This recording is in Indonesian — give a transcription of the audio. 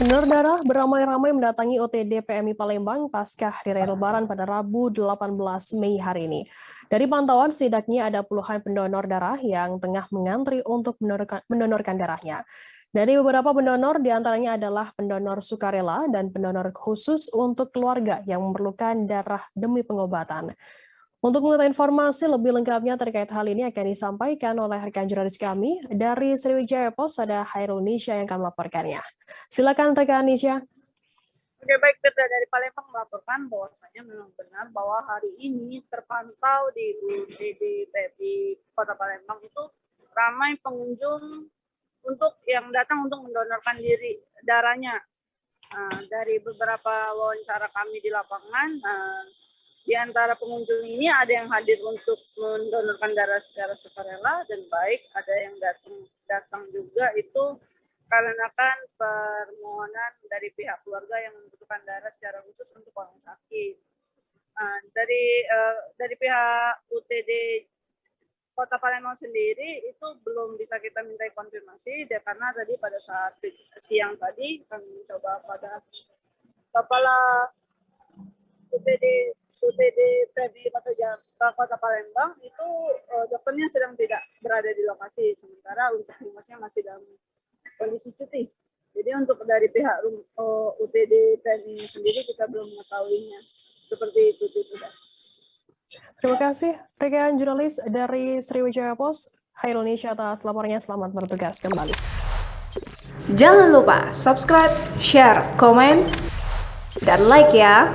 Donor darah beramai-ramai mendatangi OTD PMI Palembang pasca Hari Raya Lebaran pada Rabu 18 Mei hari ini. Dari pantauan, setidaknya ada puluhan pendonor darah yang tengah mengantri untuk mendonorkan darahnya. Dari beberapa pendonor, diantaranya adalah pendonor sukarela dan pendonor khusus untuk keluarga yang memerlukan darah demi pengobatan. Untuk mengetahui informasi lebih lengkapnya terkait hal ini akan disampaikan oleh rekan jurnalis kami dari Sriwijaya Post, ada Hairul Nisha yang akan melaporkannya. Silakan rekan Nisha. Oke, baik, Firda dari Palembang melaporkan bahwasanya memang benar bahwa hari ini terpantau di UGD di Kota Palembang itu ramai pengunjung untuk yang datang untuk mendonorkan diri darahnya. Dari beberapa wawancara kami di lapangan, di antara pengunjung ini ada yang hadir untuk mendonorkan darah secara sukarela dan baik, ada yang datang juga itu karena kan permohonan dari pihak keluarga yang membutuhkan darah secara khusus untuk orang sakit. Dari pihak UTD Kota Palembang sendiri itu belum bisa kita mintai konfirmasi, karena tadi pada saat siang tadi kami mencoba pada Kepala UTD tadi Kota Palembang itu dokternya sedang tidak berada di lokasi, sementara untuk humasnya masih dalam kondisi cuti. Jadi untuk dari pihak UTD TNI sendiri kita belum mengetahuinya. Seperti itu tidak. Terima kasih rekan jurnalis dari Sriwijaya Post, Hairul Nisha atas laporannya. Selamat bertugas kembali. Jangan lupa subscribe, share, komen, dan like ya.